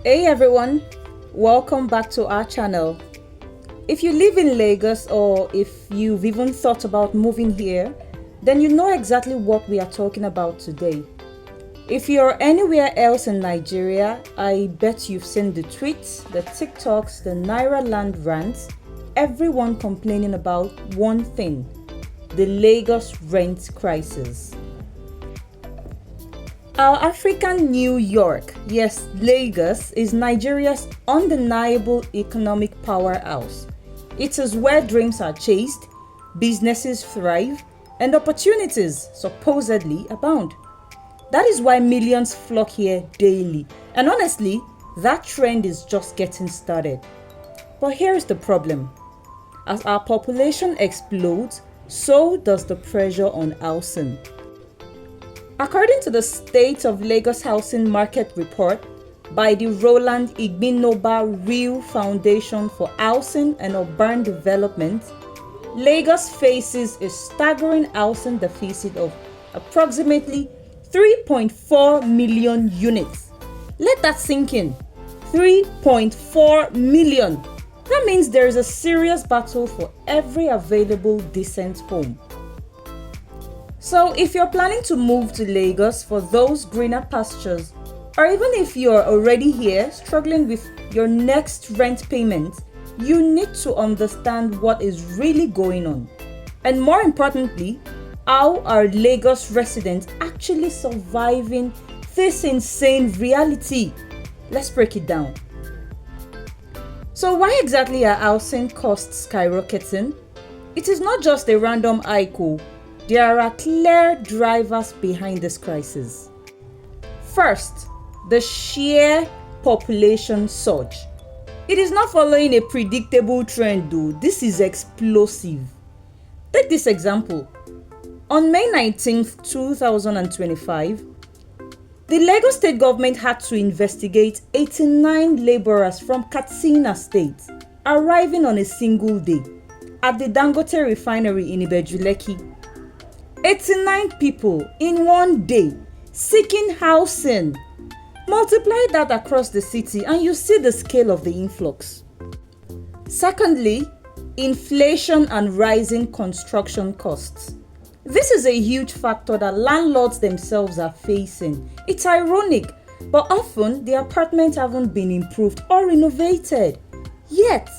Hey everyone, welcome back to our channel. If you live in Lagos or if you've even thought about moving here, then you know exactly what we are talking about today. If you're anywhere else in Nigeria, I bet you've seen the tweets, the TikToks, the Naira Land rants, everyone complaining about one thing: the Lagos rent crisis. Our African New York, yes, Lagos, is Nigeria's undeniable economic powerhouse. It is where dreams are chased, businesses thrive, and opportunities supposedly abound. That is why millions flock here daily, and honestly, that trend is just getting started. But here's the problem: as our population explodes, so does the pressure on housing. According to the State of Lagos Housing Market Report by the Roland Igbinoba Real Foundation for Housing and Urban Development, Lagos faces a staggering housing deficit of approximately 3.4 million units. Let that sink in. 3.4 million. That means there is a serious battle for every available decent home. So if you're planning to move to Lagos for those greener pastures, or even if you're already here struggling with your next rent payment, you need to understand what is really going on. And more importantly, how are Lagos residents actually surviving this insane reality? Let's break it down. So why exactly are housing costs skyrocketing? It is not just a random hike. There are clear drivers behind this crisis. First, the sheer population surge. It is not following a predictable trend though, this is explosive. Take this example. On May 19th, 2025, the Lagos state government had to investigate 89 laborers from Katsina State arriving on a single day at the Dangote refinery in Ibeju-Lekki. 89 people in one day seeking housing. Multiply that across the city and you see the scale of the influx. Secondly, inflation and rising construction costs. This is a huge factor that landlords themselves are facing. It's ironic, but often the apartments haven't been improved or renovated. Yet,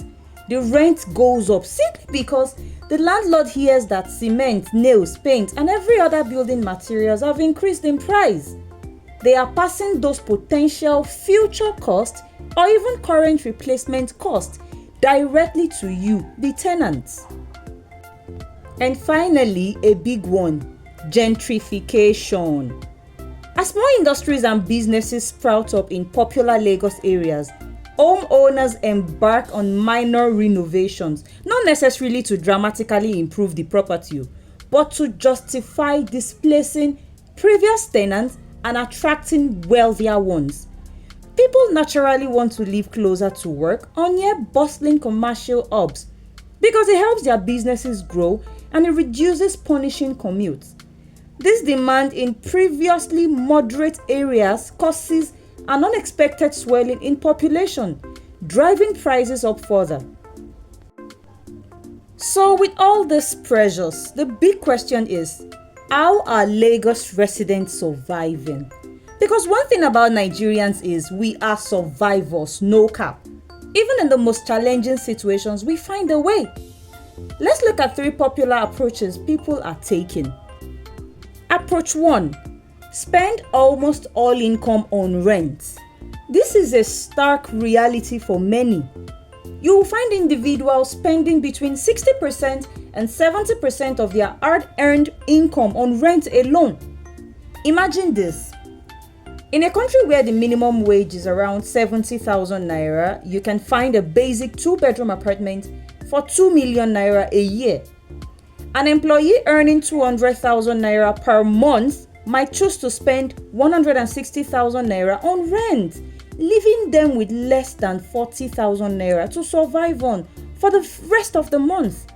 the rent goes up simply because the landlord hears that cement, nails, paint, and every other building materials have increased in price. They are passing those potential future costs or even current replacement costs directly to you, the tenants. And finally, a big one: gentrification. As more industries and businesses sprout up in popular Lagos areas, homeowners embark on minor renovations, not necessarily to dramatically improve the property, but to justify displacing previous tenants and attracting wealthier ones. People naturally want to live closer to work or near bustling commercial hubs because it helps their businesses grow and it reduces punishing commutes. This demand in previously moderate areas causes an unexpected swelling in population, driving prices up further. So with all these pressures, the big question is, how are Lagos residents surviving? Because one thing about Nigerians is we are survivors, no cap. Even in the most challenging situations, we find a way. Let's look at 3 popular approaches people are taking. Approach 1. Spend almost all income on rent. This is a stark reality for many. You will find individuals spending between 60% and 70% of their hard-earned income on rent alone. Imagine this. In a country where the minimum wage is around 70,000 naira, you can find a basic 2-bedroom apartment for 2 million naira a year. An employee earning 200,000 naira per month might choose to spend 160,000 naira on rent, leaving them with less than 40,000 naira to survive on for the rest of the month.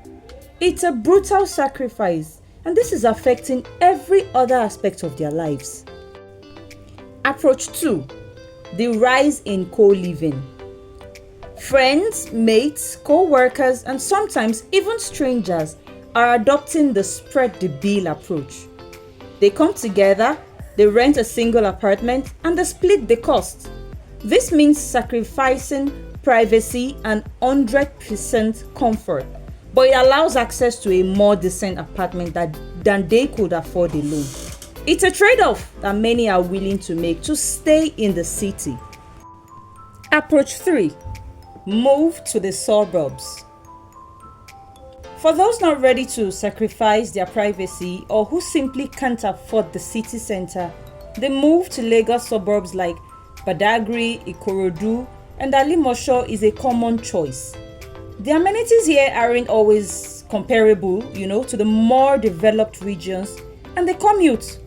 It's a brutal sacrifice, and this is affecting every other aspect of their lives. Approach 2. the rise in co-living. Friends, mates, co-workers, and sometimes even strangers are adopting the spread the bill approach. They come together, they rent a single apartment, and they split the cost. This means sacrificing privacy and 100% comfort, but it allows access to a more decent apartment than they could afford alone. It's a trade-off that many are willing to make to stay in the city. Approach 3. Move to the suburbs. For those not ready to sacrifice their privacy or who simply can't afford the city center, they move to Lagos suburbs like Badagry, Ikorodu, and Alimosho is a common choice. The amenities here aren't always comparable, to the more developed regions, and the commute,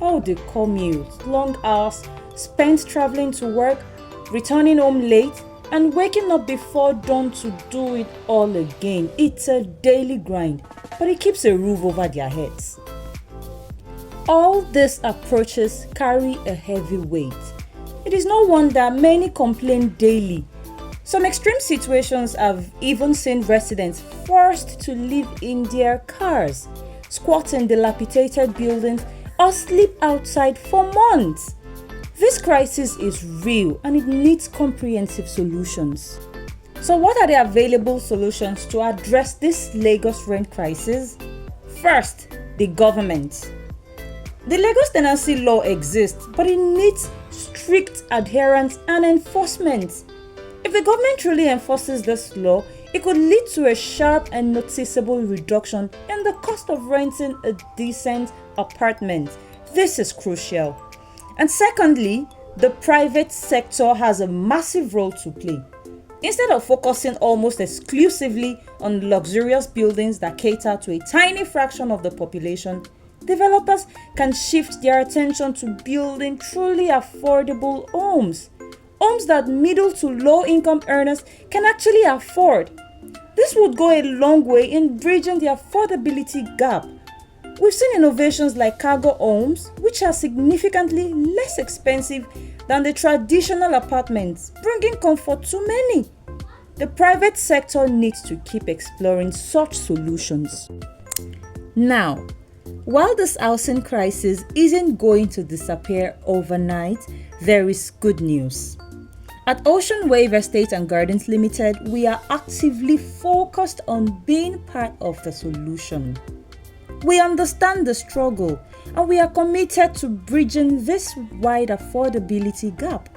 long hours spent traveling to work, returning home late, and waking up before dawn to do it all again. It's a daily grind, but it keeps a roof over their heads. All these approaches carry a heavy weight. It is no wonder many complain daily. Some extreme situations have even seen residents forced to live in their cars, squat in dilapidated buildings, or sleep outside for months. This crisis is real and it needs comprehensive solutions. So what are the available solutions to address this Lagos rent crisis? First, the government. The Lagos tenancy law exists, but it needs strict adherence and enforcement. If the government truly enforces this law, it could lead to a sharp and noticeable reduction in the cost of renting a decent apartment. This is crucial. And secondly, the private sector has a massive role to play. Instead of focusing almost exclusively on luxurious buildings that cater to a tiny fraction of the population, developers can shift their attention to building truly affordable homes that middle to low income earners can actually afford. This would go a long way in bridging the affordability gap. We've seen innovations like cargo homes, which are significantly less expensive than the traditional apartments, bringing comfort to many. The private sector needs to keep exploring such solutions. Now, while this housing crisis isn't going to disappear overnight, there is good news. At Ocean Wave Estate and Gardens Limited, we are actively focused on being part of the solution. We understand the struggle and we are committed to bridging this wide affordability gap.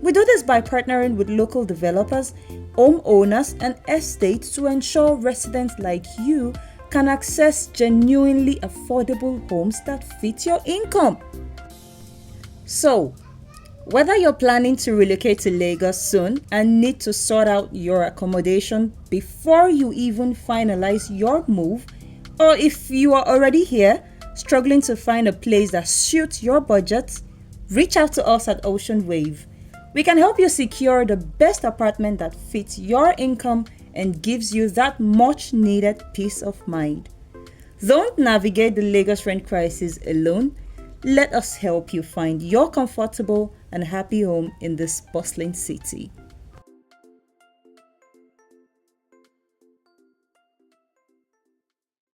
We do this by partnering with local developers, homeowners, and estates to ensure residents like you can access genuinely affordable homes that fit your income. So, whether you're planning to relocate to Lagos soon and need to sort out your accommodation before you even finalize your move, or if you are already here, struggling to find a place that suits your budget, reach out to us at Ocean Wave. We can help you secure the best apartment that fits your income and gives you that much needed peace of mind. Don't navigate the Lagos rent crisis alone. Let us help you find your comfortable and happy home in this bustling city.